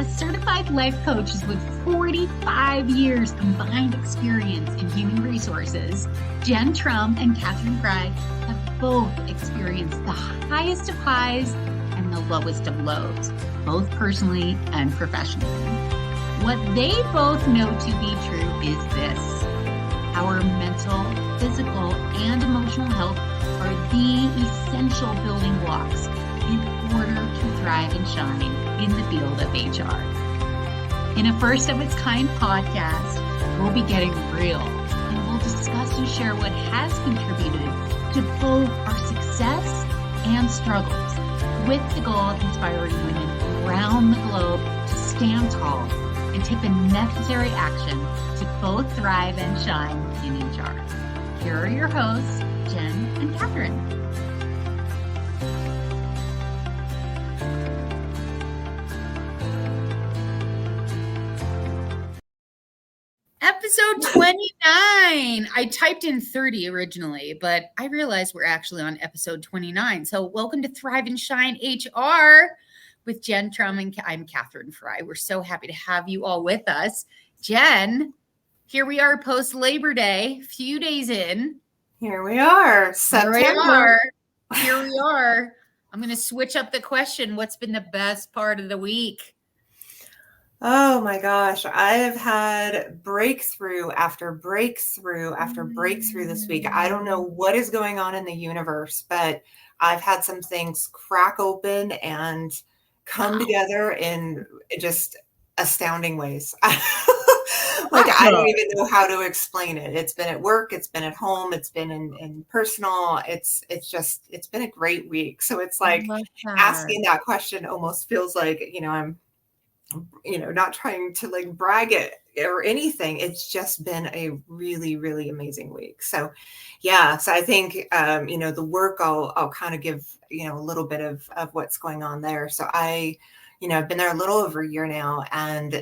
As certified life coaches with 45 years combined experience in human resources, Jen Trum and Katherine Fry have both experienced the highest of highs and the lowest of lows, both personally and professionally. What they both know to be true is this: our mental, physical, and emotional health are the essential building blocks in order to thrive and shine in the field of HR. In a first of its kind podcast, we'll be getting real and we'll discuss and share what has contributed to both our success and struggles, with the goal of inspiring women around the globe to stand tall and take the necessary action to both thrive and shine in HR. Here are your hosts, Jen and Katherine. Episode 29. I typed in 30 originally, but I realized we're actually on episode 29. So welcome to Thrive and Shine HR with Jen Trum, and I'm Katherine Fry. We're so happy to have you all with us. Jen, here we are post Labor Day, a few days in. Here we are. September. Here we are. I'm going to switch up the question. What's been the best part of the week? Oh my gosh. I have had breakthrough after breakthrough after breakthrough this week. I don't know what is going on in the universe, but I've had some things crack open and come together in just astounding ways. I don't even know how to explain it. It's been at work, it's been at home, it's been in personal. It's been a great week. So it's like asking that question almost feels like, I'm not trying to like brag it or anything. It's just been a really, really amazing week. So yeah. So I think, the work I'll kind of give, a little bit of what's going on there. So I've been there a little over a year now, and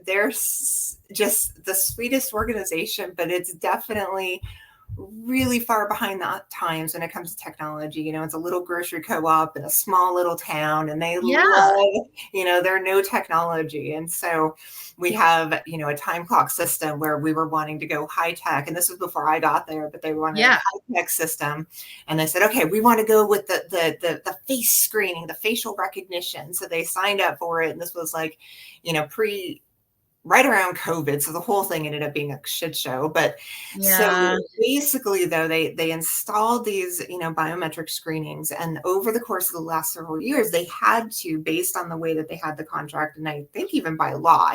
they're just the sweetest organization, but it's definitely really far behind the times when it comes to technology. It's a little grocery co-op in a small little town, and they love, their no technology. And so we have, a time clock system where we were wanting to go high tech. And this was before I got there, but they wanted a high tech system. And they said, okay, we want to go with the face screening, the facial recognition. So they signed up for it. And this was like, right around COVID. So the whole thing ended up being a shit show. But so basically though, they installed these, biometric screenings, and over the course of the last several years, they had to, based on the way that they had the contract. And I think even by law,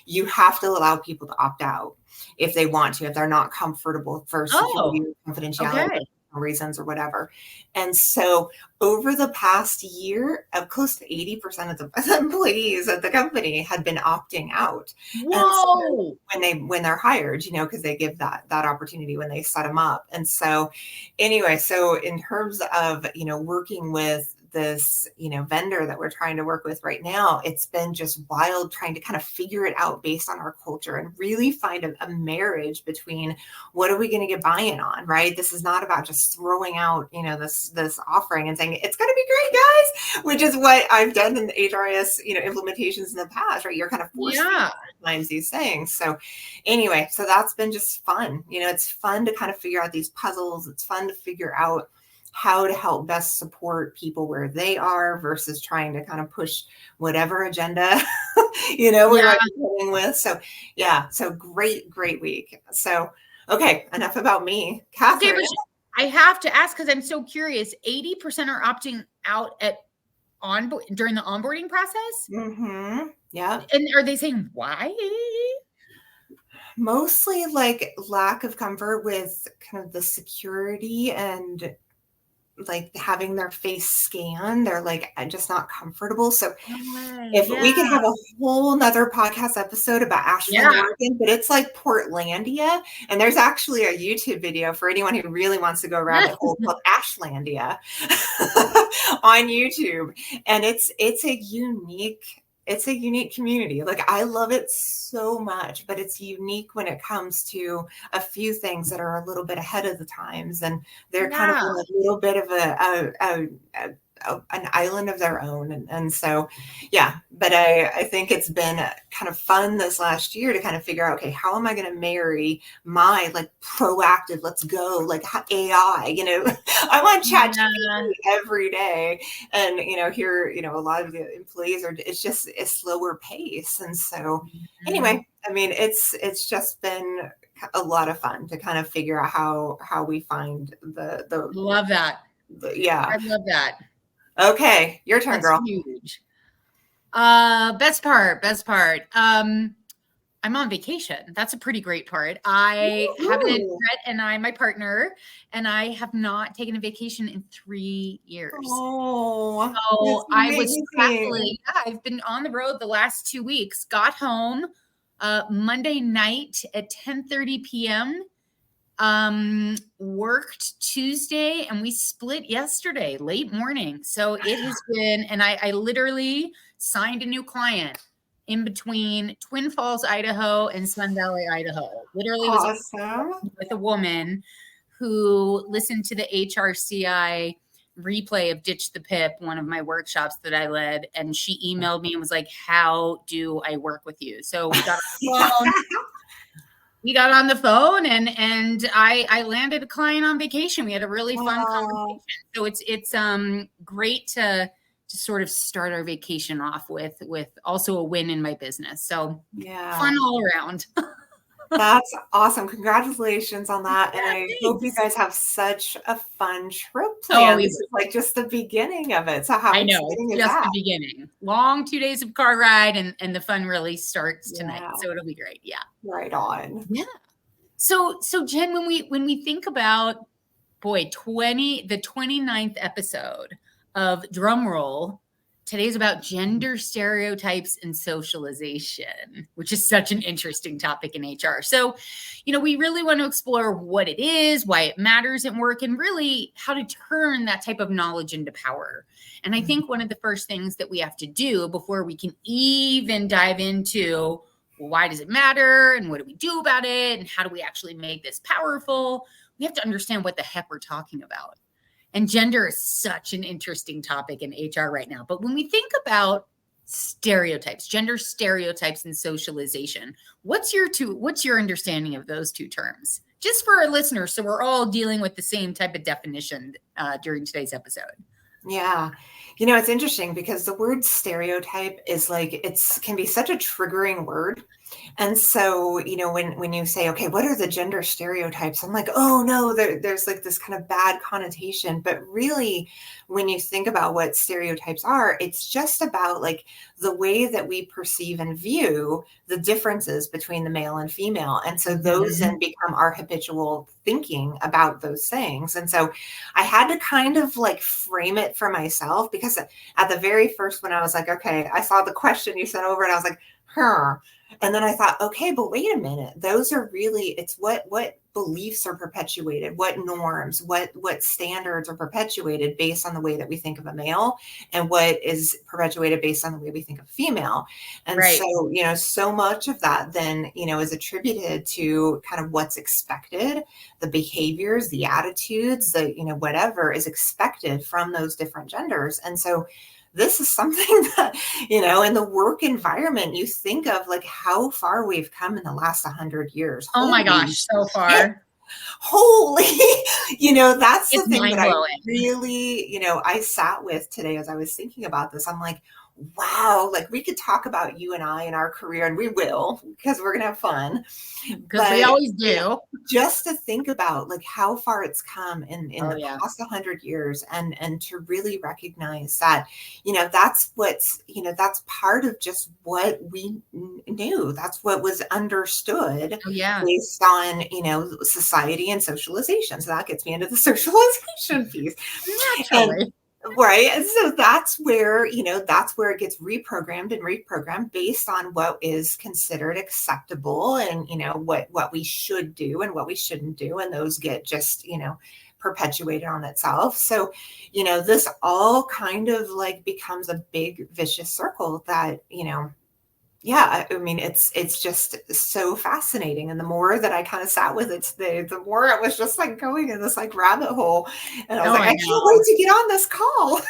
you have to allow people to opt out if they want to, if they're not comfortable for security or confidentiality reasons or whatever. And so over the past year, close to 80% of the employees at the company had been opting out. Whoa! And so when they're hired, because they give that opportunity when they set them up. And so anyway, so in terms of, working with this, vendor that we're trying to work with right now, it's been just wild trying to kind of figure it out based on our culture and really find a marriage between what are we going to get buy-in on, right? This is not about just throwing out, this offering and saying, it's going to be great, guys, which is what I've done in the HRIS, implementations in the past, right? You're kind of forced sometimes these things. So anyway, so that's been just fun. It's fun to kind of figure out these puzzles. It's fun to figure out how to help best support people where they are versus trying to kind of push whatever agenda, we're dealing with. So yeah, so great week. So, okay, enough about me. Katherine. Okay, but I have to ask, because I'm so curious, 80% are opting out during the onboarding process? Mm-hmm. Yeah. And are they saying why? Mostly like lack of comfort with kind of the security and like having their face scanned. They're like, I'm just not comfortable. So if we could have a whole nother podcast episode about Ashland, Oregon, but it's like Portlandia. And there's actually a YouTube video for anyone who really wants to go rabbit hole called Ashlandia on YouTube. And it's a unique community. Like, I love it so much, but it's unique when it comes to a few things that are a little bit ahead of the times. And they're kind of in a little bit of an island of their own. And so, yeah, but I think it's been kind of fun this last year to kind of figure out, okay, how am I going to marry my like proactive, let's go, like AI, I'm on ChatGPT every day. And, here, a lot of the employees it's just a slower pace. And so anyway, I mean, it's just been a lot of fun to kind of figure out how we find the love that. Yeah. I love that. Okay. Your turn, That's girl. Huge. Best part. I'm on vacation. That's a pretty great part. Brett and my partner, and I have not taken a vacation in 3 years. Oh, so I was traveling. Yeah, I've been on the road the last 2 weeks. Got home Monday night at 10:30 p.m. Worked Tuesday, and we split yesterday, late morning. So it has been, and I literally signed a new client in between Twin Falls, Idaho and Sun Valley, Idaho. Literally was with a woman who listened to the HRCI replay of Ditch the Pip, one of my workshops that I led. And she emailed me and was like, how do I work with you? So we got on the phone. and I landed a client on vacation. We had a really fun conversation. So it's great to sort of start our vacation off with also a win in my business. So fun all around. That's awesome. Congratulations on that. And I hope you guys have such a fun trip planned. This is like just the beginning of it. So how exciting is just that? The beginning. Long 2 days of car ride and the fun really starts tonight. So it'll be great. Yeah. Right on. Yeah. So Jen, when we think about the 29th episode of Drumroll, today's about gender stereotypes and socialization, which is such an interesting topic in HR. So, we really want to explore what it is, why it matters at work, and really how to turn that type of knowledge into power. And I think one of the first things that we have to do before we can even dive into, well, why does it matter and what do we do about it and how do we actually make this powerful, we have to understand what the heck we're talking about. And gender is such an interesting topic in HR right now. But when we think about stereotypes, gender stereotypes and socialization, what's your understanding of those two terms? Just for our listeners, so we're all dealing with the same type of definition during today's episode. Yeah. It's interesting because the word stereotype is can be such a triggering word. And so, when you say, okay, what are the gender stereotypes? I'm like, oh no, there's like this kind of bad connotation. But really, when you think about what stereotypes are, it's just about like the way that we perceive and view the differences between the male and female. And so those then become our habitual thinking about those things. And so I had to kind of like frame it for myself, because at the very first, when I was like, okay, I saw the question you sent over and I was like, and then I thought, okay, but wait a minute. Those are really, it's what beliefs are perpetuated, what norms, what standards are perpetuated based on the way that we think of a male, and what is perpetuated based on the way we think of female. And so, so much of that then, is attributed to kind of what's expected, the behaviors, the attitudes, the, whatever is expected from those different genders. And so this is something that, in the work environment, you think of like how far we've come in the last 100 years. Oh my gosh, so far. Yeah. Holy, that's the thing that I really, I sat with today as I was thinking about this. I'm like, wow, like we could talk about you and I in our career, and we will, because we're going to have fun. Because we always do. Just to think about like how far it's come in the past 100 years, and to really recognize that, that's what's, that's part of just what we knew. That's what was understood based on, society and socialization. So that gets me into the socialization piece. Naturally. Right. And so that's where it gets reprogrammed based on what is considered acceptable, and, what we should do and what we shouldn't do. And those get just, perpetuated on itself. So, this all kind of like becomes a big vicious circle that, I mean, it's just so fascinating. And the more that I kind of sat with it today, the more it was just like going in this like rabbit hole. And I was I can't wait to get on this call.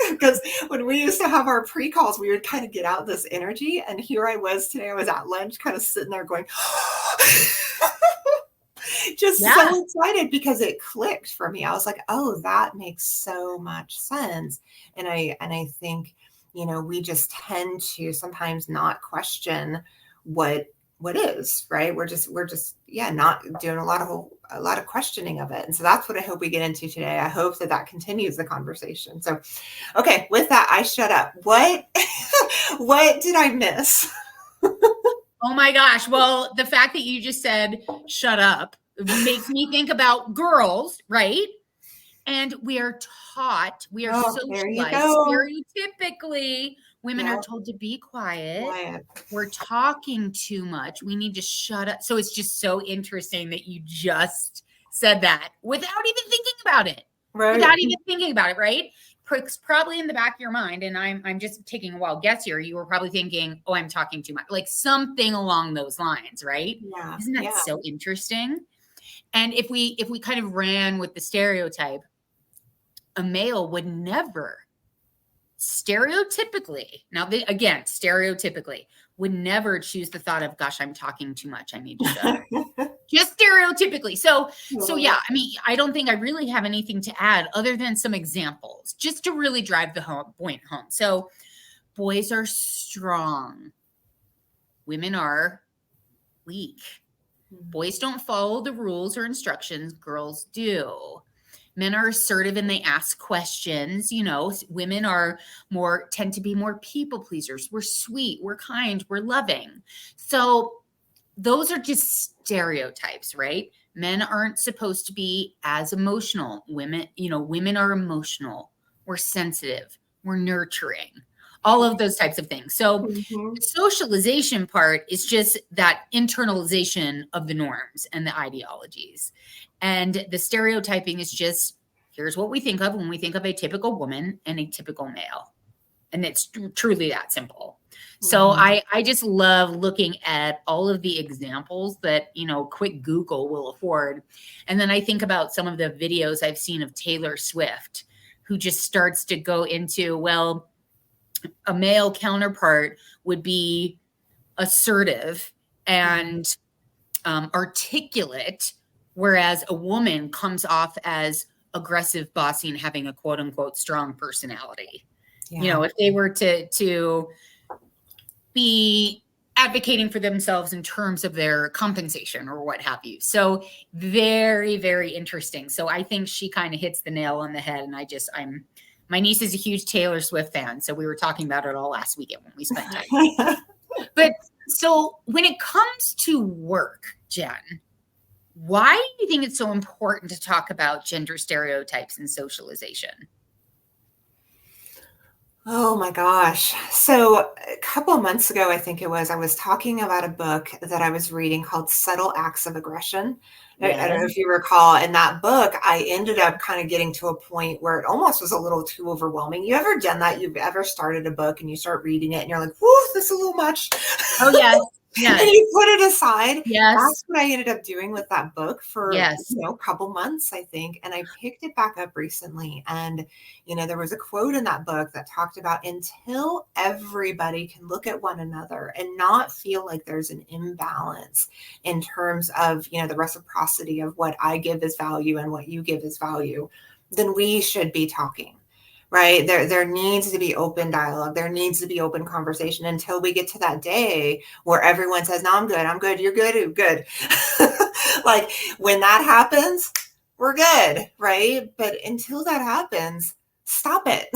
Because when we used to have our pre-calls, we would kind of get out this energy. And here I was today, I was at lunch kind of sitting there going, just Yeah. so excited because it clicked for me. I was like, oh, that makes so much sense. And I think, we just tend to sometimes not question what is, right? We're just not doing a lot of questioning of it. And so that's what I hope we get into today. I hope that continues the conversation. So, okay, with that, I shut up. What did I miss? Oh my gosh. Well, the fact that you just said shut up makes me think about girls, right? And we are socialized stereotypically. Women are told to be quiet. We're talking too much. We need to shut up. So it's just so interesting that you just said that without even thinking about it. Right. Without even thinking about it, right? Probably in the back of your mind, and I'm just taking a wild guess here. You were probably thinking, "Oh, I'm talking too much," like something along those lines, right? Yeah. Isn't that so interesting? And if we kind of ran with the stereotype, a male would never stereotypically would never choose the thought of, gosh, I'm talking too much, I need to shut up. Just stereotypically. So yeah, I mean, I don't think I really have anything to add other than some examples just to really drive the point home. So boys are strong, women are weak. Boys don't follow the rules or instructions, girls do. Men are assertive and they ask questions. Women tend to be more people pleasers. We're sweet, we're kind, we're loving. So those are just stereotypes, right? Men aren't supposed to be as emotional. Women are emotional. We're sensitive. We're nurturing. All of those types of things. So the socialization part is just that internalization of the norms and the ideologies. And the stereotyping is just, here's what we think of when we think of a typical woman and a typical male. And it's truly that simple. So I just love looking at all of the examples that, quick Google will afford. And then I think about some of the videos I've seen of Taylor Swift, who just starts to go into, well, a male counterpart would be assertive and articulate, whereas a woman comes off as aggressive, bossy, and having a quote unquote strong personality. Yeah. If they were to be advocating for themselves in terms of their compensation or what have you. So very, very interesting. So I think she kind of hits the nail on the head. And my niece is a huge Taylor Swift fan. So we were talking about it all last weekend when we spent time. But so when it comes to work, Jen, why do you think it's so important to talk about gender stereotypes and socialization? Oh my gosh. So a couple of months ago, I think it was, I was talking about a book that I was reading called Subtle Acts of Aggression. I don't know if you recall, in that book, I ended up kind of getting to a point where it almost was a little too overwhelming. You ever done that? You've ever started a book and you start reading it and you're like, whoo, this is a little much. Oh, yes. Yes. And you put it aside. Yes. That's what I ended up doing with that book for a couple months, I think. And I picked it back up recently. And, there was a quote in that book that talked about, until everybody can look at one another and not feel like there's an imbalance in terms of, the reciprocity of what I give as value and what you give as value, then we should be talking. Right. There needs to be open dialogue. There needs to be open conversation until we get to that day where everyone says, no, I'm good. You're good. You're good. Like when that happens, we're good. Right. But until that happens, stop it.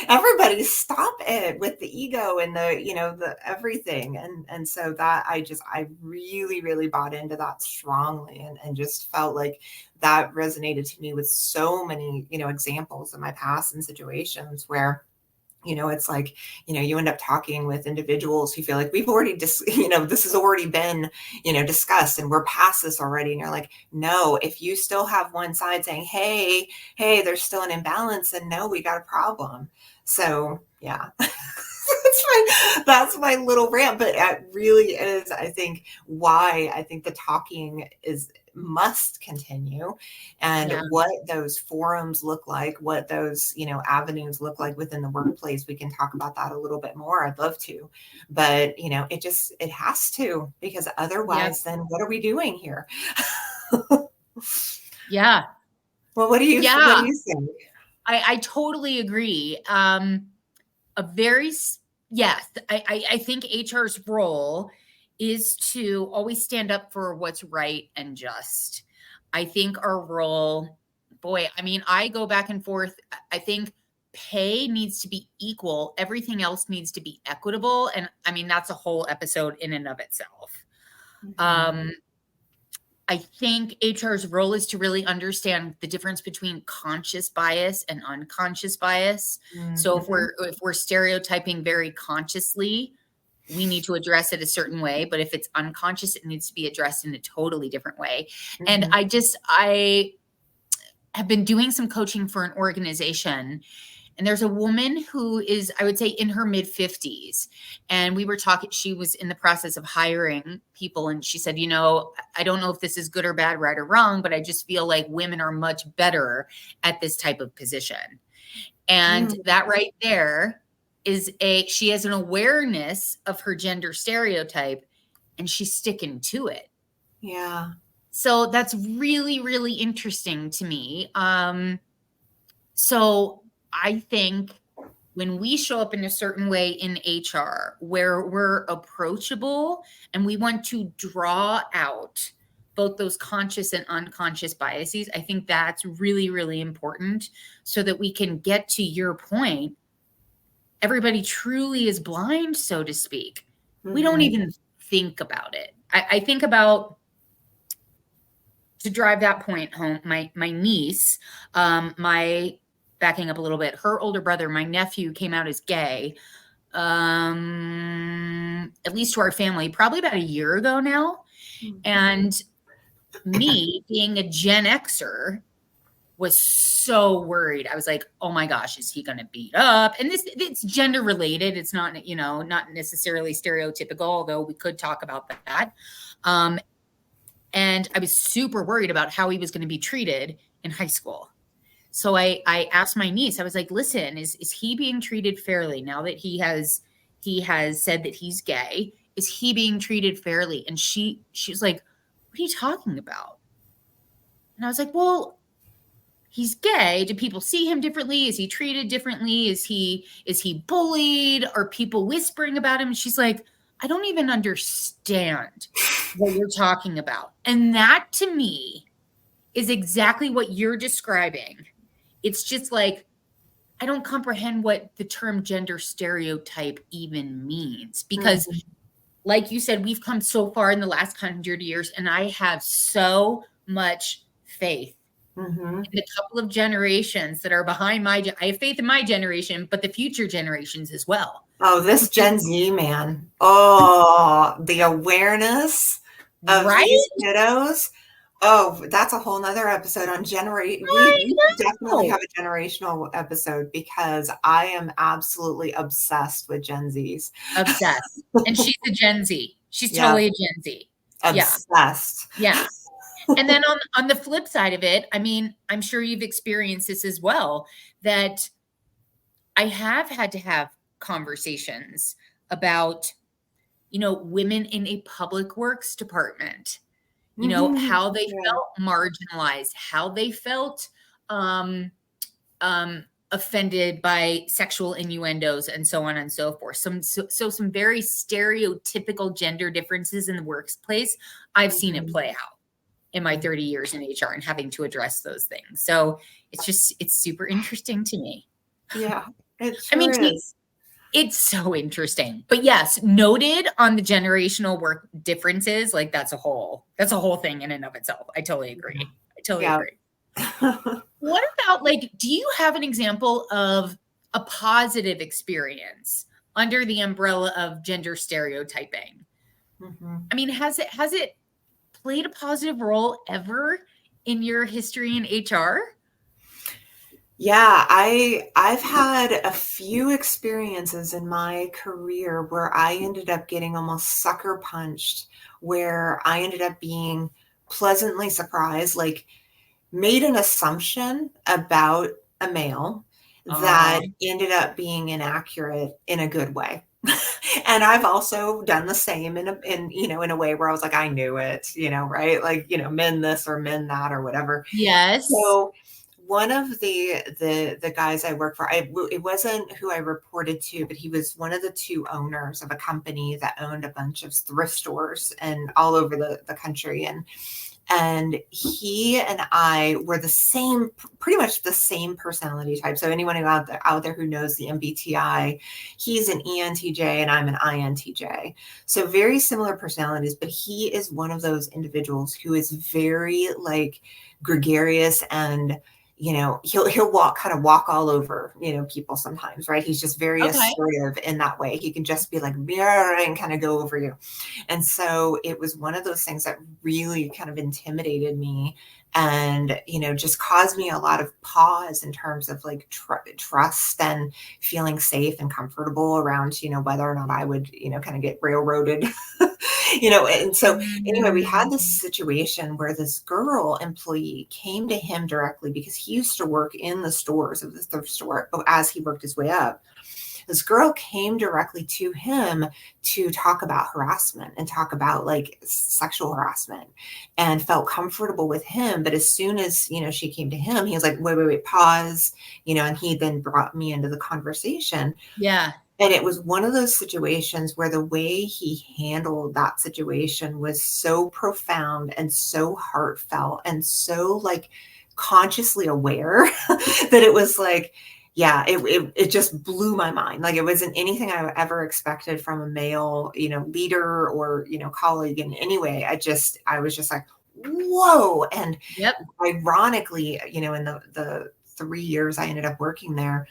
Everybody stop it with the ego and the everything. And so that I really, really bought into that strongly and just felt like that resonated to me with so many, examples in my past and situations where, it's like, you end up talking with individuals who feel like we've already this has already been, discussed and we're past this already. And you're like, no, if you still have one side saying, hey, there's still an imbalance, then no, we got a problem. So yeah, that's my little rant, but it really is, I think, why I think the talking is must continue, and what those forums look like, what those, avenues look like within the workplace. We can talk about that a little bit more. I'd love to, but it has to, because otherwise then what are we doing here? Yeah. Well, what do you think? I totally agree. I think HR's role is to always stand up for what's right and just. I think our role, I go back and forth. I think pay needs to be equal. Everything else needs to be equitable. And that's a whole episode in and of itself. Mm-hmm. I think HR's role is to really understand the difference between conscious bias and unconscious bias. Mm-hmm. So if we're stereotyping very consciously, we need to address it a certain way. But if it's unconscious, it needs to be addressed in a totally different way. Mm-hmm. And I have been doing some coaching for an organization. And there's a woman who is, I would say, in her mid-50s. And we were talking, she was in the process of hiring people. And she said, I don't know if this is good or bad, right or wrong, but I just feel like women are much better at this type of position. And that right there is she has an awareness of her gender stereotype, and she's sticking to it. Yeah. So that's really, really interesting to me. So I think when we show up in a certain way in HR, where we're approachable and we want to draw out both those conscious and unconscious biases, I think that's really, really important, so that we can get to your point. Everybody truly is blind, so to speak. Mm-hmm. We don't even think about it. I think about, to drive that point home, my niece, backing up a little bit, her older brother, my nephew, came out as gay, at least to our family, probably about a year ago now. Mm-hmm. And me, being a Gen Xer, was so worried. I was like, oh my gosh, is he going to beat up? And it's gender related. It's not, not necessarily stereotypical, although we could talk about that. And I was super worried about how he was going to be treated in high school. So I asked my niece, I was like, listen, is he being treated fairly now that he has said that he's gay? Is he being treated fairly? And she was like, what are you talking about? And I was like, well, he's gay. Do people see him differently? Is he treated differently? Is he bullied? Are people whispering about him? And she's like, I don't even understand what you're talking about. And that, to me, is exactly what you're describing. It's just like, I don't comprehend what the term gender stereotype even means, because like you said, we've come so far in the last 100 years, and I have so much faith in the couple of generations that are behind I have faith in my generation, but the future generations as well. Oh, this Gen Z, man. Oh, the awareness of these kiddos. Oh, that's a whole nother episode on generation. We definitely have a generational episode, because I am absolutely obsessed with Gen Zs. Obsessed. And she's a Gen Z. She's totally a Gen Z. Obsessed. Yeah. And then on the flip side of it, I'm sure you've experienced this as well, that I have had to have conversations about, women in a public works department, how they felt marginalized, how they felt offended by sexual innuendos, and so on and so forth. Some very stereotypical gender differences in the workplace. I've seen it play out in my 30 years in HR and having to address those things. So it's super interesting to me. Yeah, it sure is. It's so interesting. But yes, noted on the generational work differences, like that's a whole thing in and of itself. I totally agree. Agree. What about, do you have an example of a positive experience under the umbrella of gender stereotyping? Has it played a positive role ever in your history in HR? Yeah, I've had a few experiences in my career where I ended up getting almost sucker punched, where I ended up being pleasantly surprised, like made an assumption about a male that ended up being inaccurate in a good way. And I've also done the same in a way where I was like, I knew it, right? Like, men this or men that or whatever. Yes. So one of the guys I work for, it wasn't who I reported to, but he was one of the two owners of a company that owned a bunch of thrift stores and all over the country. And he and I were pretty much the same personality type. So anyone out there who knows the MBTI, he's an ENTJ and I'm an INTJ. So very similar personalities, but he is one of those individuals who is very like gregarious and he'll walk all over, people sometimes, right? He's just very assertive in that way. He can just be like, and kind of go over you. And so it was one of those things that really kind of intimidated me and, just caused me a lot of pause in terms of like trust and feeling safe and comfortable around, whether or not I would, kind of get railroaded, and so anyway, we had this situation where this girl employee came to him directly because he used to work in the stores of the thrift store as he worked his way up. This girl came directly to him to talk about harassment and talk about like sexual harassment and felt comfortable with him. But as soon as, she came to him, he was like, wait, pause, and he then brought me into the conversation. Yeah. And it was one of those situations where the way he handled that situation was so profound and so heartfelt and so like consciously aware that it was like, yeah, it just blew my mind. Like it wasn't anything I ever expected from a male, leader or, colleague in any way. I was just like, whoa. And ironically, in the 3 years I ended up working there,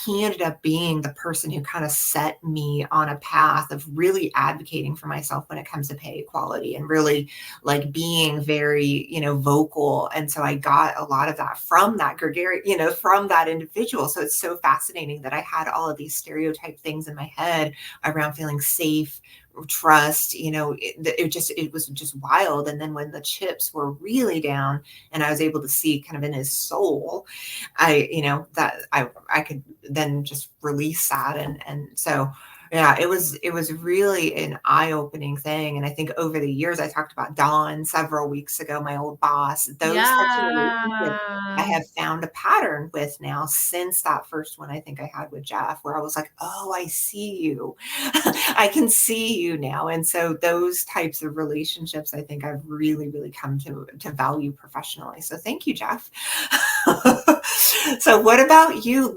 he ended up being the person who kind of set me on a path of really advocating for myself when it comes to pay equality and really like being very, vocal. And so I got a lot of that from that gregarious, from that individual. So it's so fascinating that I had all of these stereotype things in my head around feeling safe, trust, it was just wild. And then when the chips were really down and I was able to see kind of in his soul, that I could then just release that. And so, yeah, it was really an eye-opening thing. And I think over the years, I talked about Dawn several weeks ago, my old boss, those types of relationships I have found a pattern with now since that first one I think I had with Jeff, where I was like, oh, I see you. I can see you now. And so those types of relationships, I think I've really, really come to value professionally. So thank you, Jeff. So what about you?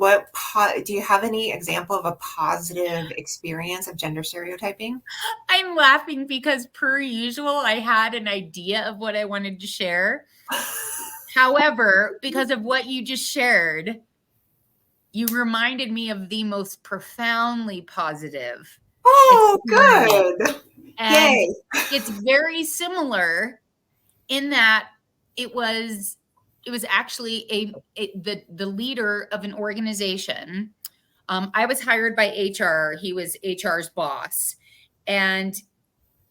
Do you have any example of a positive experience of gender stereotyping? I'm laughing because per usual, I had an idea of what I wanted to share. However, because of what you just shared, you reminded me of the most profoundly positive. Oh, good. And Yay. It's very similar in that it was actually the leader of an organization. I was hired by HR. He was HR's boss. And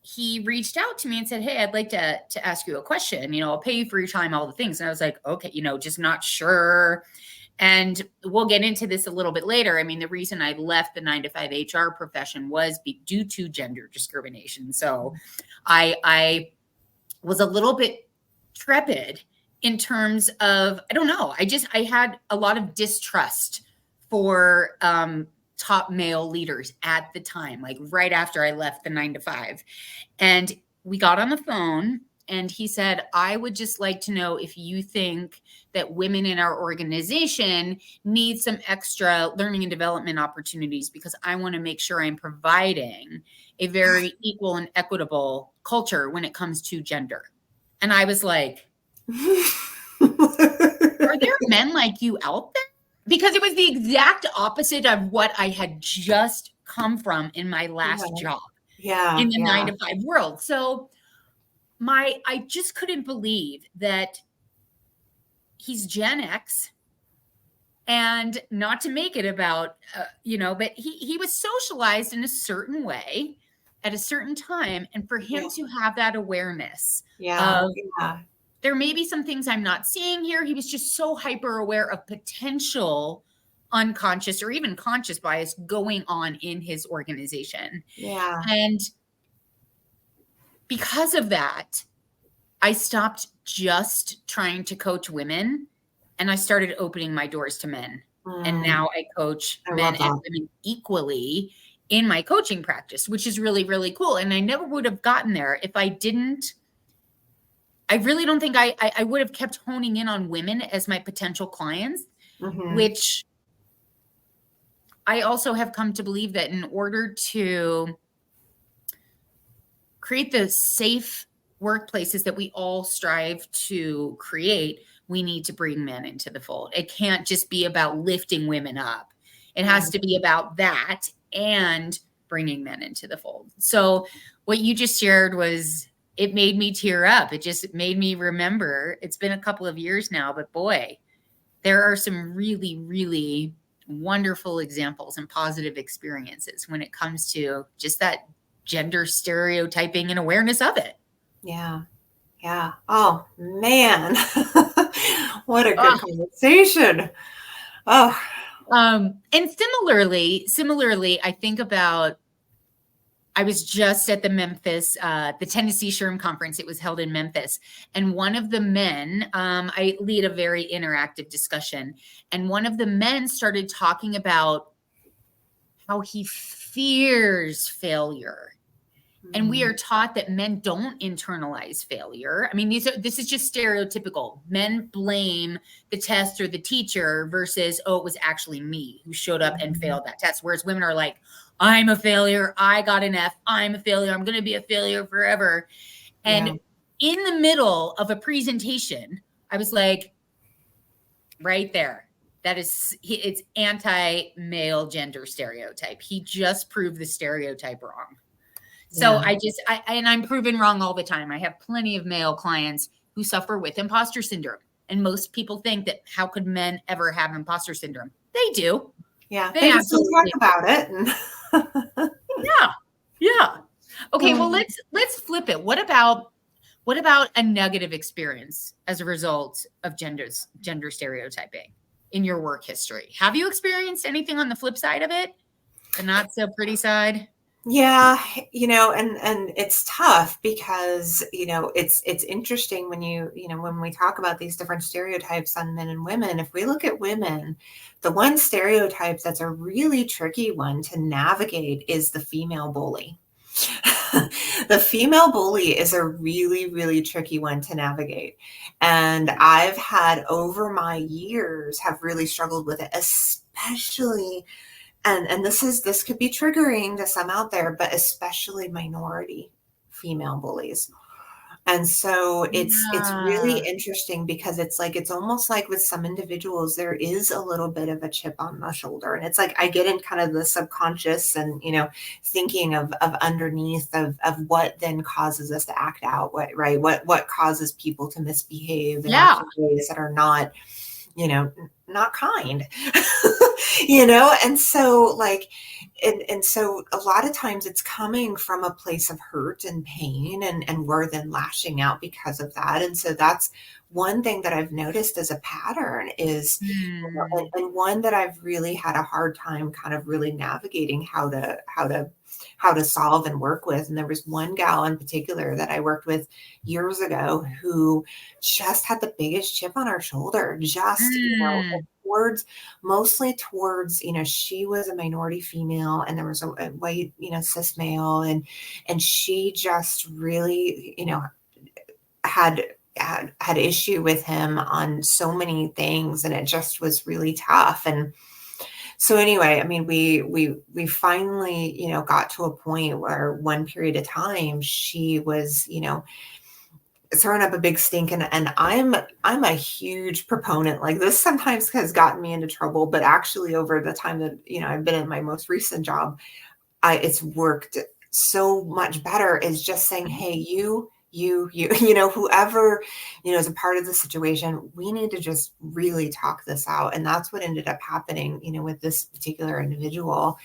he reached out to me and said, hey, I'd like to ask you a question. I'll pay you for your time, all the things. And I was like, okay, just not sure. And we'll get into this a little bit later. I mean, the reason I left the 9-to-5 HR profession was due to gender discrimination. So I was a little bit trepid in terms of, I don't know. I had a lot of distrust for top male leaders at the time, like right after I left the 9-to-5. And we got on the phone and he said, I would just like to know if you think that women in our organization need some extra learning and development opportunities, because I want to make sure I'm providing a very equal and equitable culture when it comes to gender. And I was like, are there men like you out there? Because it was the exact opposite of what I had just come from in my last job in the 9-to-5 world. So I just couldn't believe that he's Gen X, and not to make it about, but he was socialized in a certain way. at a certain time, and for him Yeah. to have that awareness Yeah. of Yeah. there may be some things I'm not seeing here. He was just so hyper aware of potential unconscious or even conscious bias going on in his organization. Yeah. And because of that, I stopped just trying to coach women and I started opening my doors to men. And now I coach I men love and that. women equally in my coaching practice, which is really, really cool. And I never would have gotten there if I didn't. I really don't think I would have kept honing in on women as my potential clients, Mhm. which I also have come to believe that in order to create the safe workplaces that we all strive to create, we need to bring men into the fold. It can't just be about lifting women up. It has to be about that and bringing men into the fold. So what you just shared was, it made me tear up. It just made me remember, it's been a couple of years now, but boy, there are some really, really wonderful examples and positive experiences when it comes to just that gender stereotyping and awareness of it. Yeah. Yeah. Oh man. What a good Ah. conversation. Oh. And similarly, I think about, I was just at the Tennessee SHRM conference. It was held in Memphis. And one of the men, I lead a very interactive discussion. And one of the men started talking about how he fears failure. And we are taught that men don't internalize failure. I mean, this is just stereotypical. Men blame the test or the teacher versus, oh, it was actually me who showed up and failed that test. Whereas women are like, I'm a failure. I got an F. I'm a failure. I'm going to be a failure forever. And in the middle of a presentation, I was like, right there. It's anti-male gender stereotype. He just proved the stereotype wrong. So I'm proven wrong all the time. I have plenty of male clients who suffer with imposter syndrome. And most people think that how could men ever have imposter syndrome? They do. Yeah. They just don't talk about it. Yeah. Okay, well, let's flip it. What about a negative experience as a result of gender stereotyping in your work history? Have you experienced anything on the flip side of it? The not so pretty side? Yeah, and it's tough because, it's interesting when when we talk about these different stereotypes on men and women. If we look at women, the one stereotype that's a really tricky one to navigate is the female bully. The female bully is a really, really tricky one to navigate. And I've had over my years have really struggled with it, especially and this could be triggering to some out there, but especially minority female bullies. And so it's really interesting because it's almost like with some individuals, there is a little bit of a chip on the shoulder. And it's like I get in kind of the subconscious and, thinking of underneath of what then causes us to act out, what causes people to misbehave in ways that are not, not kind. And so and so a lot of times it's coming from a place of hurt and pain and we're then lashing out because of that. And so that's one thing that I've noticed as a pattern is, and one that I've really had a hard time kind of really navigating how to solve and work with. And there was one gal in particular that I worked with years ago who just had the biggest chip on her shoulder, mostly towards, she was a minority female and there was a white, cis male. And she just really, had issue with him on so many things. And it just was really tough. And so anyway, I mean, we finally, got to a point where one period of time she was, throwing up a big stink, and I'm a huge proponent. Like this sometimes has gotten me into trouble, but actually over the time that I've been in my most recent job, it's worked so much better. Is just saying, hey, you, whoever is a part of the situation, we need to just really talk this out. And that's what ended up happening, with this particular individual.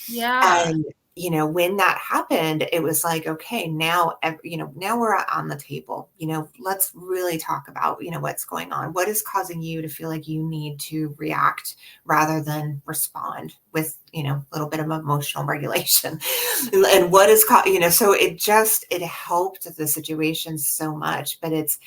Yeah. And when that happened, it was like, okay, now, now we're on the table, let's really talk about, what's going on. What is causing you to feel like you need to react rather than respond with, a little bit of emotional regulation? And what is, so it helped the situation so much, but it's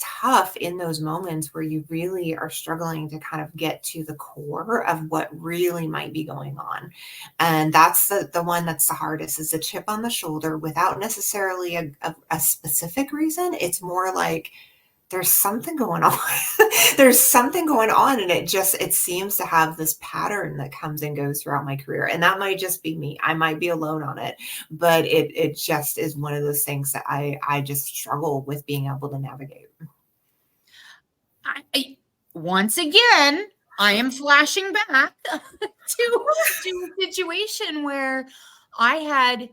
tough in those moments where you really are struggling to kind of get to the core of what really might be going on. And that's the one that's the hardest, is a chip on the shoulder without necessarily a specific reason. It's more like there's something going on. There's something going on. And it seems to have this pattern that comes and goes throughout my career. And that might just be me. I might be alone on it, but it just is one of those things that I just struggle with being able to navigate. Once again, I am flashing back to a situation where I had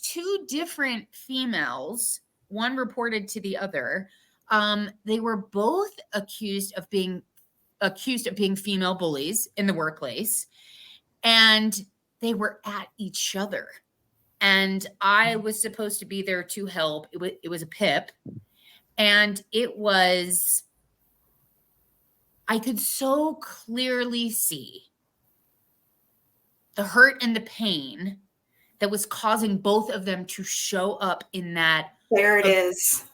two different females, one reported to the other. They were both accused of being female bullies in the workplace, and they were at each other. And I was supposed to be there to help. It was a PIP, and I could so clearly see the hurt and the pain that was causing both of them to show up in that. There it is.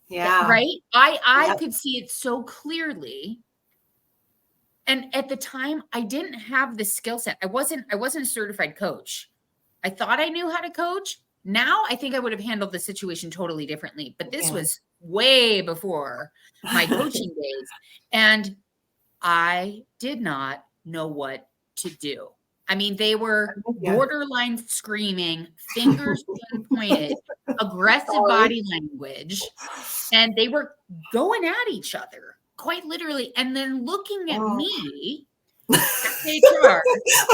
Yeah. Right? I could see it so clearly. And at the time, I didn't have the skill set. I wasn't a certified coach. I thought I knew how to coach. Now I think I would have handled the situation totally differently. But this was way before my coaching days. And I did not know what to do. I mean, they were borderline screaming, fingers pointed, aggressive body language, and they were going at each other, quite literally, and then looking at me at HR,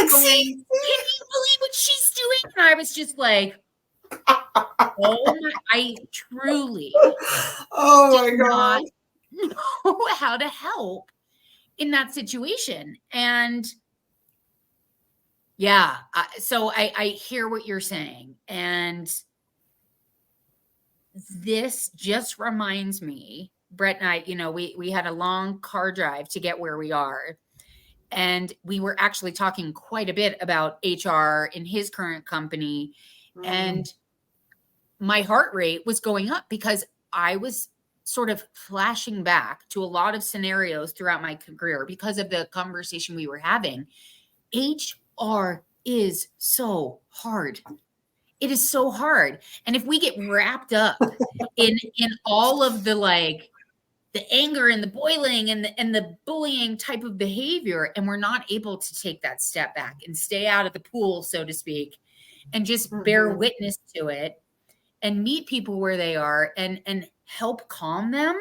going, "Can you believe what she's doing?" And I was just like, I truly my God, did not know how to help in that situation. And so I hear what you're saying. And this just reminds me, Brett and I, we had a long car drive to get where we are. And we were actually talking quite a bit about HR in his current company. And my heart rate was going up because I was sort of flashing back to a lot of scenarios throughout my career because of the conversation we were having. HR is so hard. It is so hard. And if we get wrapped up in all of the the anger and the boiling and the bullying type of behavior, and we're not able to take that step back and stay out of the pool, so to speak, and just bear witness to it and meet people where they are and help calm them.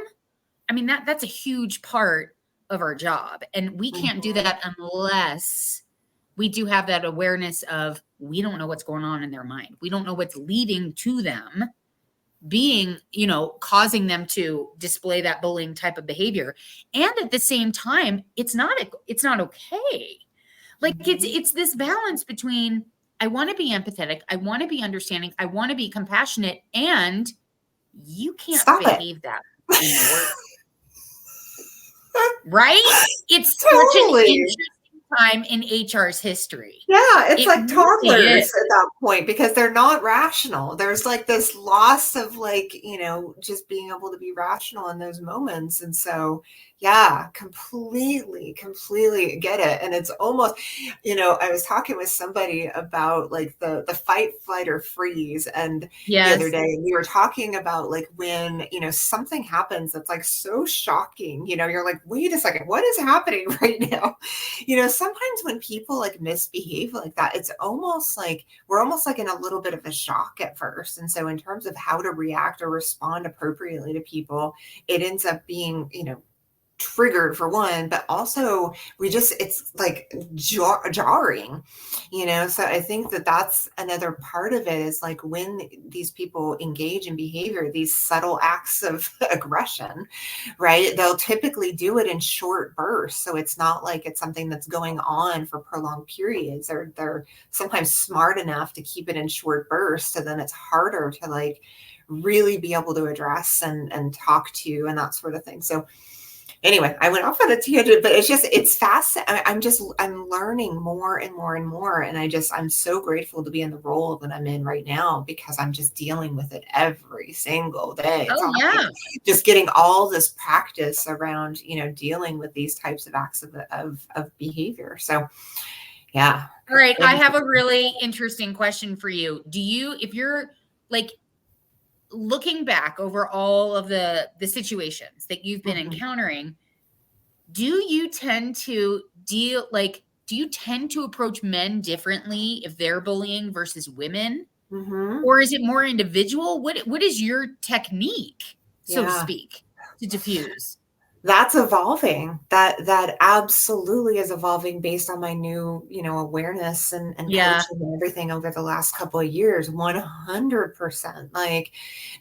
I mean, that's a huge part of our job. And we can't do that unless we do have that awareness of, we don't know what's going on in their mind. We don't know what's leading to them being, causing them to display that bullying type of behavior. And at the same time, it's not okay. It's this balance between, I want to be empathetic, I want to be understanding, I want to be compassionate, and you can't behave that in the work. Right? It's totally. Such an interesting time in HR's history. Yeah, it's like toddlers at that point, because they're not rational. There's this loss of just being able to be rational in those moments. And so, completely get it. And it's almost, I was talking with somebody about the fight, flight, or freeze. And the other day we were talking about when, something happens that's so shocking, you're like, wait a second, what is happening right now? Sometimes when people misbehave like that, it's almost we're almost in a little bit of a shock at first. And so in terms of how to react or respond appropriately to people, it ends up being, triggered for one, but also it's like jarring, so I think that that's another part of it, is like when these people engage in behavior, these subtle acts of aggression, right, they'll typically do it in short bursts, so it's not like it's something that's going on for prolonged periods, or they're sometimes smart enough to keep it in short bursts, so then it's harder to like really be able to address and talk to and that sort of thing. So anyway, I went off on a tangent, but it's fast. I'm learning more and more and more. And I'm so grateful to be in the role that I'm in right now, because I'm just dealing with it every single day. It's Oh, all yeah. like just getting all this practice around, dealing with these types of acts of behavior. So yeah. All right. I have a really interesting question for you. If you're like looking back over all of the situations that you've been encountering, do you tend to approach men differently if they're bullying versus women? Or is it more individual? What is your technique, so to speak, to diffuse? That's evolving. That absolutely is evolving based on my new, awareness and Yeah. coaching and everything over the last couple of years. 100%. Like,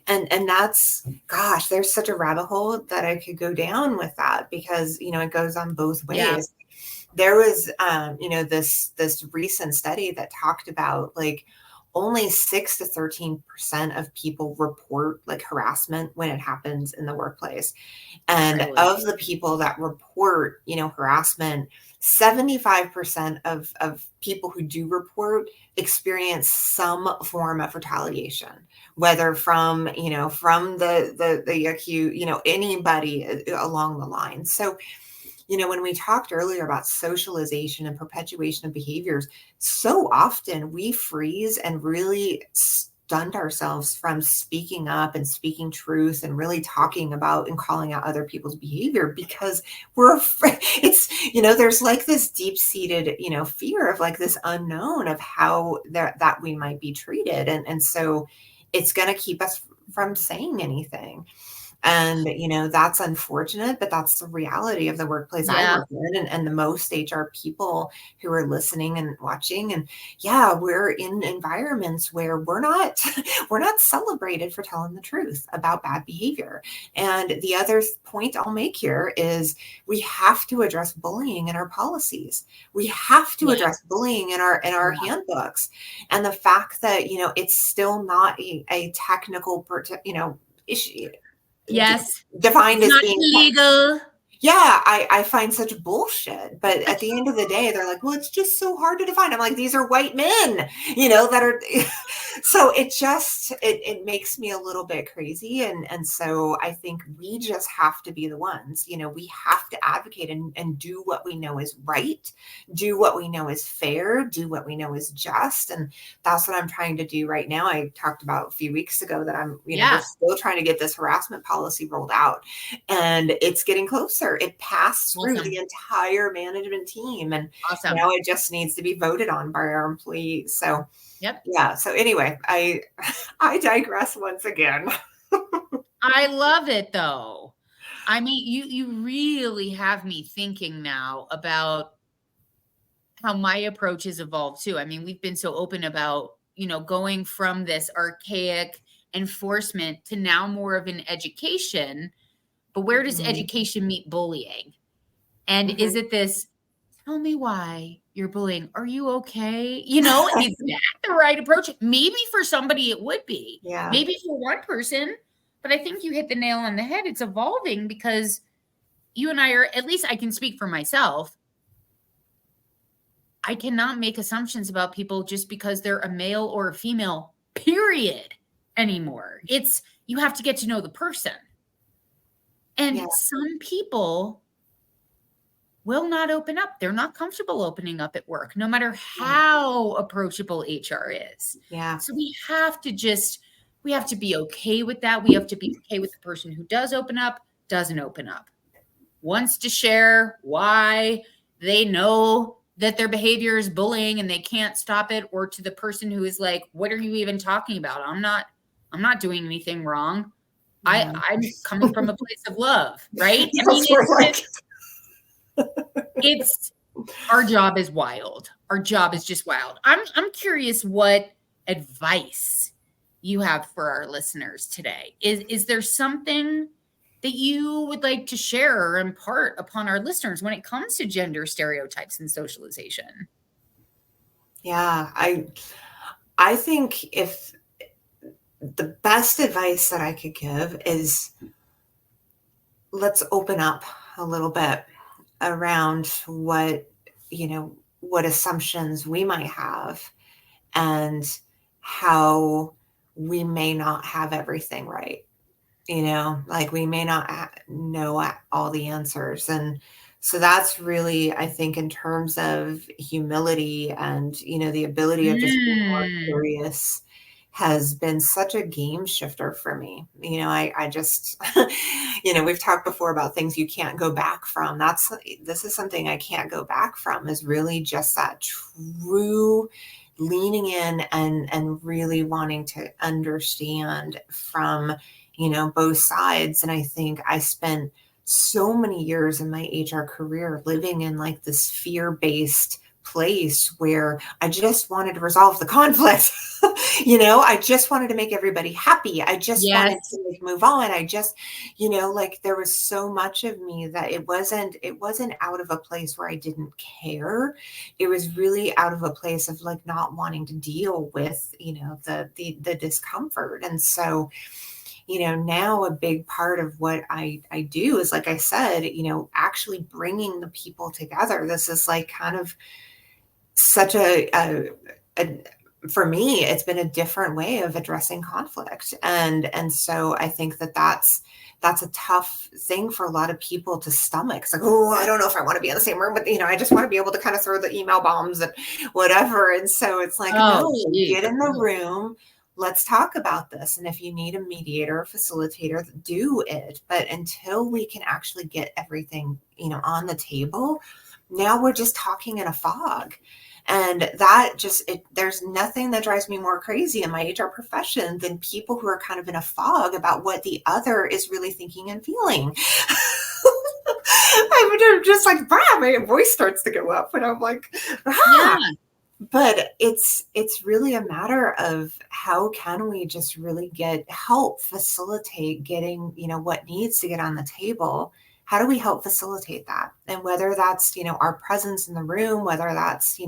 and that's, gosh, there's such a rabbit hole that I could go down with that, because, it goes on both ways. Yeah. There was, this recent study that talked about like only 6 to 13% of people report like harassment when it happens in the workplace. And Really? of the people that report, harassment, 75% of people who do report experience some form of retaliation, whether from, from the accused, anybody along the line. So, when we talked earlier about socialization and perpetuation of behaviors, so often we freeze and really stunt ourselves from speaking up and speaking truth and really talking about and calling out other people's behavior, because we're afraid. It's, there's like this deep-seated, fear of like this unknown of how that we might be treated. And so it's going to keep us from saying anything. And, that's unfortunate, but that's the reality of the workplace I work in, and the most HR people who are listening and watching. And yeah, we're in environments where we're not celebrated for telling the truth about bad behavior. And the other point I'll make here is we have to address bullying in our policies. We have to address bullying in our handbooks. And the fact that, it's still not a technical, issue. Yes. Defined as not being illegal. Yeah, I find such bullshit. But at the end of the day, they're like, well, it's just so hard to define. I'm like, these are white men, that are. So it makes me a little bit crazy. And so I think we just have to be the ones, we have to advocate and do what we know is right, do what we know is fair, do what we know is just. And that's what I'm trying to do right now. I talked about a few weeks ago that I'm, we're still trying to get this harassment policy rolled out, and it's getting closer. It passed through the entire management team, and now it just needs to be voted on by our employees. So yeah. So anyway, I digress once again. I love it though. I mean, you really have me thinking now about how my approach has evolved too. I mean, we've been so open about, going from this archaic enforcement to now more of an education. But where does education meet bullying? And is it this, tell me why you're bullying? Are you okay? Is that the right approach? Maybe for somebody it would be. Yeah. Maybe for one person. But I think you hit the nail on the head. It's evolving because you and I are, at least I can speak for myself, I cannot make assumptions about people just because they're a male or a female, period, anymore. It's, you have to get to know the person. And some people will not open up. They're not comfortable opening up at work, no matter how approachable HR is. Yeah. So we have to be okay with that. We have to be okay with the person who does open up, doesn't open up, wants to share why they know that their behavior is bullying and they can't stop it, or to the person who is like, what are you even talking about? I'm not doing anything wrong. I'm coming from a place of love, right? I mean, That's where, like, it's our job is wild. Our job is just wild. I'm curious what advice you have for our listeners today. Is there something that you would like to share or impart upon our listeners when it comes to gender stereotypes and socialization? yeah, I think if the best advice that I could give is let's open up a little bit around what assumptions we might have and how we may not have everything right. Like we may not know all the answers. And so that's really, I think, in terms of humility and, the ability of just being more curious has been such a game shifter for me. I just, we've talked before about things you can't go back from. This is something I can't go back from, is really just that true leaning in and really wanting to understand from both sides. And I think I spent so many years in my HR career living in like this fear-based place where I just wanted to resolve the conflict. I just wanted to make everybody happy. I just wanted to move on. I just, like there was so much of me that it wasn't out of a place where I didn't care. It was really out of a place of like not wanting to deal with, the discomfort. And so, now a big part of what I do is, like I said, actually bringing the people together. This is like kind of such a for me, it's been a different way of addressing conflict. And so I think that's a tough thing for a lot of people to stomach. It's like, oh, I don't know if I want to be in the same room, but I just want to be able to kind of throw the email bombs and whatever. And so it's like, no, get in the room. Let's talk about this. And if you need a mediator or facilitator, do it. But until we can actually get everything, on the table, now we're just talking in a fog. And that there's nothing that drives me more crazy in my HR profession than people who are kind of in a fog about what the other is really thinking and feeling. I'm just like, my voice starts to go up and I'm like, Yeah. But it's really a matter of how can we just really help facilitate getting, what needs to get on the table. How do we help facilitate that? And whether that's, our presence in the room, whether that's,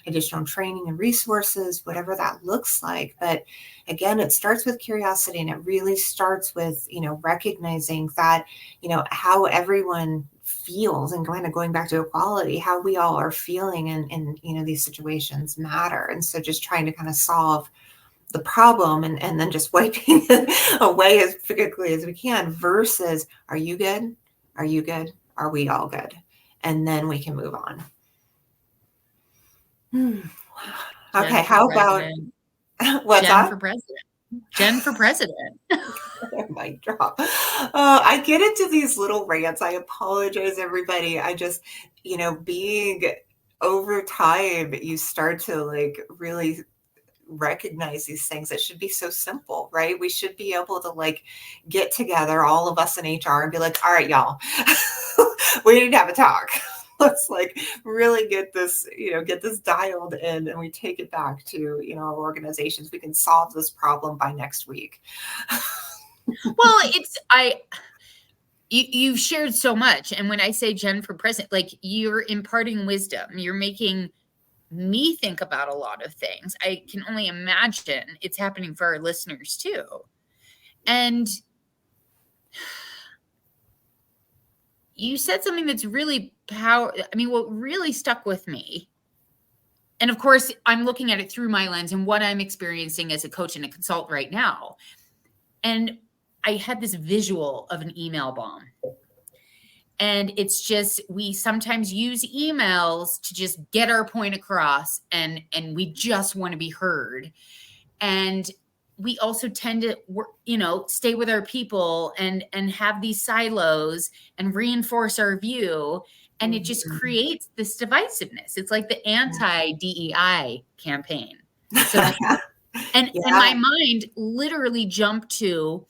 additional training and resources, whatever that looks like. But again, it starts with curiosity, and it really starts with, recognizing that, how everyone feels, and kind of going back to equality, how we all are feeling in these situations matter. And so just trying to kind of solve the problem and then just wiping it away as quickly as we can versus, are you good? Are you good? Are we all good? And then we can move on. Okay, how about what's Jen that? for president? Jen for president. Mic drop. I get into these little rants. I apologize, everybody. I just, being over time, you start to like really recognize these things that should be so simple, right? We should be able to like get together, all of us in HR, and be like, all right, y'all, we need to have a talk. Let's like really get this dialed in, and we take it back to, our organizations. We can solve this problem by next week. Well, you've shared so much. And when I say Jen for president, like you're imparting wisdom, you're making me think about a lot of things. I can only imagine it's happening for our listeners too. And you said something that's really what really stuck with me. And of course, I'm looking at it through my lens and what I'm experiencing as a coach and a consultant right now. And I had this visual of an email bomb. And it's just, we sometimes use emails to just get our point across, and we just want to be heard. And we also tend to, stay with our people and have these silos and reinforce our view. And it just creates this divisiveness. It's like the anti-DEI campaign. So, and my mind literally jumped to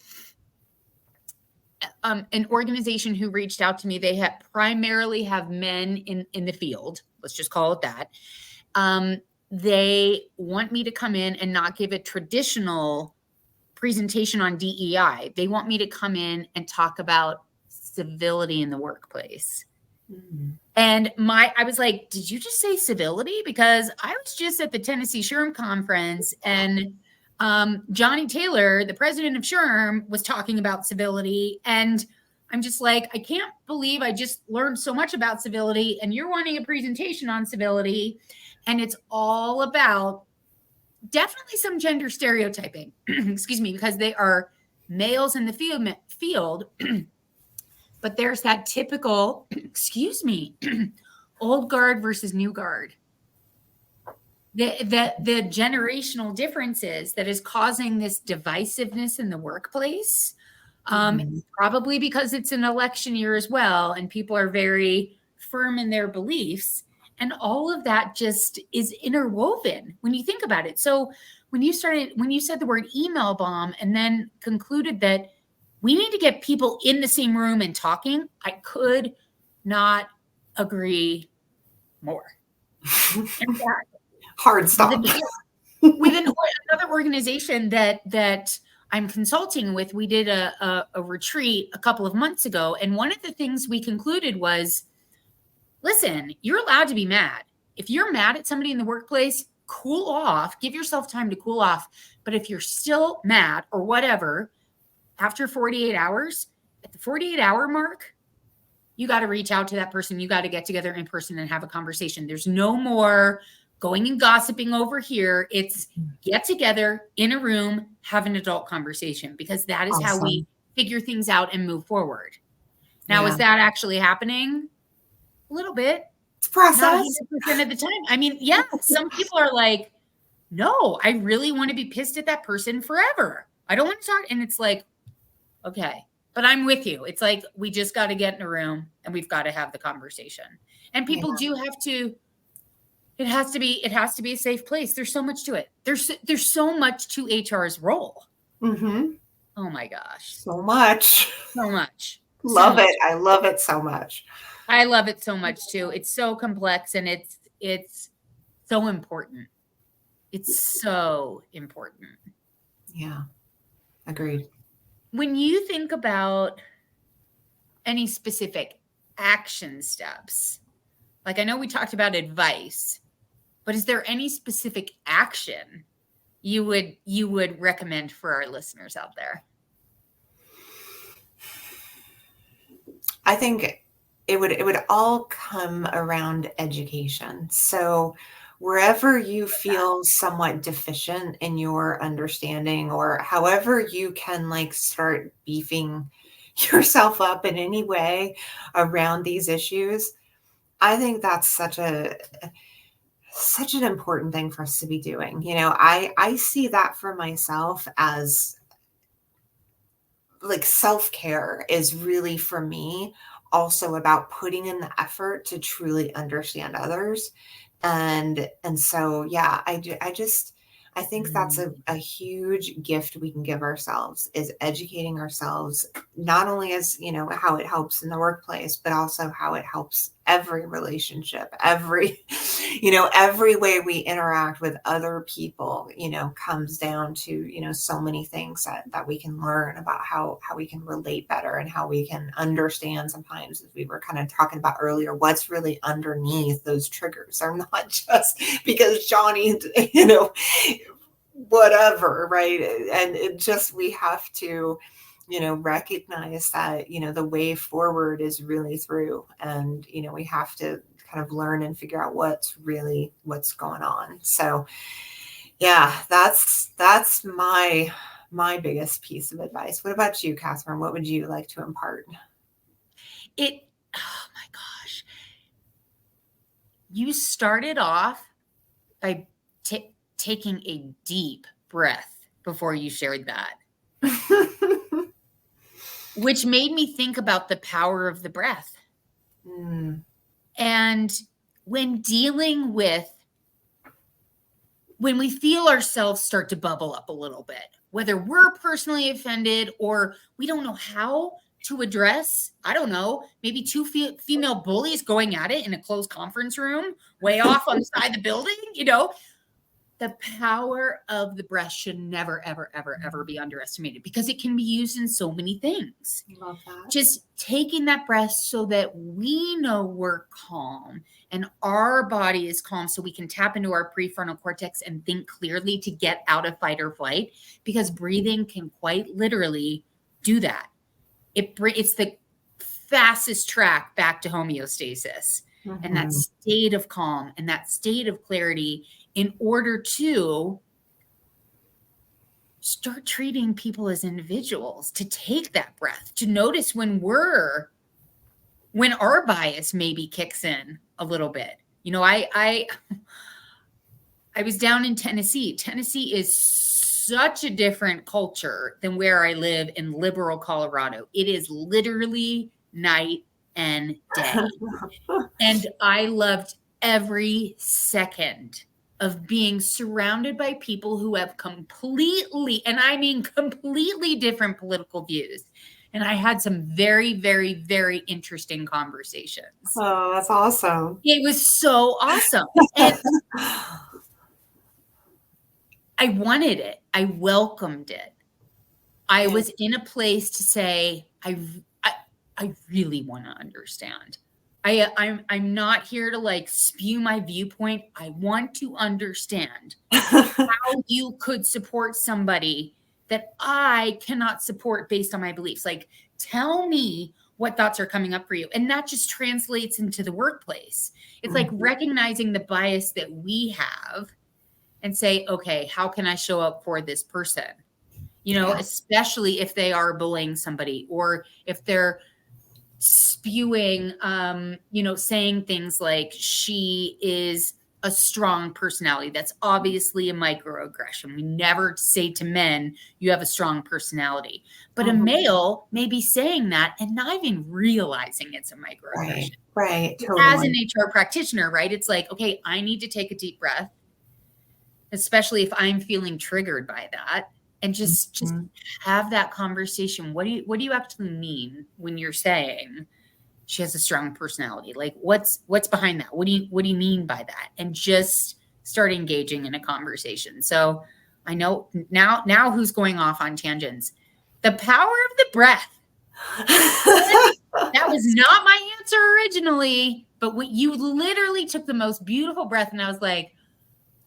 an organization who reached out to me. They primarily have men in the field. Let's just call it that. They want me to come in and not give a traditional presentation on DEI. They want me to come in and talk about civility in the workplace. Mm-hmm. And I was like, did you just say civility? Because I was just at the Tennessee SHRM conference, and Johnny Taylor, the president of SHRM, was talking about civility. And I'm just like, I can't believe I just learned so much about civility, and you're wanting a presentation on civility. And it's all about definitely some gender stereotyping, excuse me, because they are males in the field. But there's that typical, excuse me, old guard versus new guard. The generational differences that is causing this divisiveness in the workplace, probably because it's an election year as well, and people are very firm in their beliefs. And all of that just is interwoven when you think about it. So when you said the word email bomb and then concluded that we need to get people in the same room and talking, I could not agree more. In fact, hard stop. With another organization that I'm consulting with, we did a retreat a couple of months ago. And one of the things we concluded was, listen, you're allowed to be mad. If you're mad at somebody in the workplace, cool off, give yourself time to cool off. But if you're still mad or whatever, after 48 hours, at the 48-hour mark, you got to reach out to that person. You got to get together in person and have a conversation. There's no more going and gossiping over here. It's get together in a room, have an adult conversation, because that is how we figure things out and move forward. Now, is that actually happening? A little bit. It's process. Not 100% of the time. I mean, yeah, some people are like, no, I really want to be pissed at that person forever. I don't want to talk. And it's like, okay, but I'm with you. It's like, we just got to get in a room and we've got to have the conversation. And people do have to, it has to be a safe place. There's so much to it. There's so much to HR's role. Mm-hmm. Oh my gosh. So much. Love it. I love it so much. I love it so much too. It's so complex and it's so important. It's so important. Yeah. Agreed. When you think about any specific action steps, like I know we talked about advice, but is there any specific action you would recommend for our listeners out there? I think it would all come around education. So wherever you feel somewhat deficient in your understanding, or however you can like start beefing yourself up in any way around these issues, I think that's such an important thing for us to be doing. You know, I see that for myself as like self-care is really for me also about putting in the effort to truly understand others. And so, yeah, I think that's a huge gift we can give ourselves, is educating ourselves, not only as, you know, how it helps in the workplace, but also how it helps every relationship, every way we interact with other people, you know, comes down to, you know, so many things that we can learn about how we can relate better and how we can understand sometimes, as we were kind of talking about earlier, what's really underneath those triggers. They're not just because Johnny, you know, whatever, right? And it just, we have to, you know, recognize that, you know, the way forward is really through, and, you know, we have to kind of learn and figure out what's going on. So yeah, that's my biggest piece of advice. What about you, Katherine? What would you like to impart? Oh my gosh. You started off by taking a deep breath before you shared that, which made me think about the power of the breath. And when we feel ourselves start to bubble up a little bit, whether we're personally offended or we don't know how to address, I don't know, maybe two female bullies going at it in a closed conference room way off on the side of the building, the power of the breath should never, ever, ever, ever be underestimated because it can be used in so many things. Love that. Just taking that breath so that we know we're calm and our body is calm so we can tap into our prefrontal cortex and think clearly to get out of fight or flight, because breathing can quite literally do that. It's the fastest track back to homeostasis and that state of calm and that state of clarity in order to start treating people as individuals, to take that breath, to notice when our bias maybe kicks in a little bit. I was down in Tennessee. Tennessee is such a different culture than where I live in liberal Colorado. It is literally night and day. And I loved every second of being surrounded by people who have completely, and I mean completely different political views. And I had some very, very, very interesting conversations. Oh, that's awesome. It was so awesome. And I wanted it. I welcomed it. I was in a place to say, I really want to understand. I'm not here to like spew my viewpoint. I want to understand how you could support somebody that I cannot support based on my beliefs. Like, tell me what thoughts are coming up for you. And that just translates into the workplace. It's like recognizing the bias that we have and say, okay, how can I show up for this person? Especially if they are bullying somebody or if they're spewing, saying things like she is a strong personality. That's obviously a microaggression. We never say to men, you have a strong personality. But a male may be saying that and not even realizing it's a microaggression. Right. Totally. As an HR practitioner, right? It's like, okay, I need to take a deep breath, especially if I'm feeling triggered by that. And just have that conversation. What do you actually mean when you're saying she has a strong personality? Like what's behind that? What do you mean by that? And just start engaging in a conversation. So I know now who's going off on tangents. The power of the breath. That was not my answer originally, but when you literally took the most beautiful breath and I was like,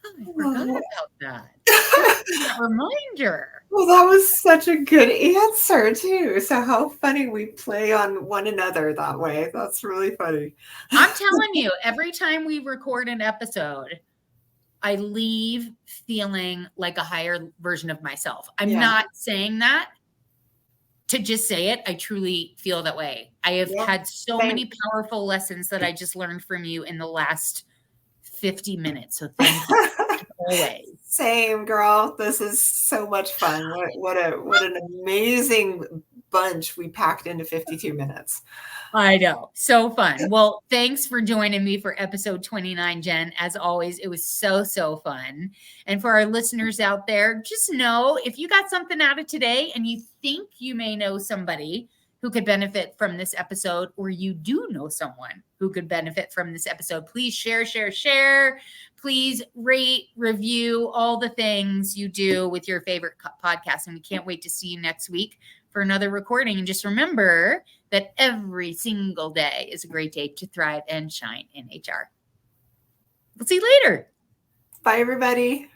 oh, I forgot about that. That reminder. Well, that was such a good answer too. So how funny we play on one another that way. That's really funny. I'm telling you, every time we record an episode, I leave feeling like a higher version of myself. I'm not saying that to just say it. I truly feel that way. I have had so many powerful lessons that I just learned from you in the last 50 minutes. So thank you. Always. Same, girl. This is so much fun. What an amazing bunch we packed into 52 minutes. I know. So fun. Well, thanks for joining me for episode 29, Jen. As always, it was so fun. And for our listeners out there, just know if you got something out of today and you think you may know somebody who could benefit from this episode, or you do know someone who could benefit from this episode, please share. Please rate, review, all the things you do with your favorite podcast. And we can't wait to see you next week for another recording. And just remember that every single day is a great day to thrive and shine in HR. We'll see you later. Bye, everybody.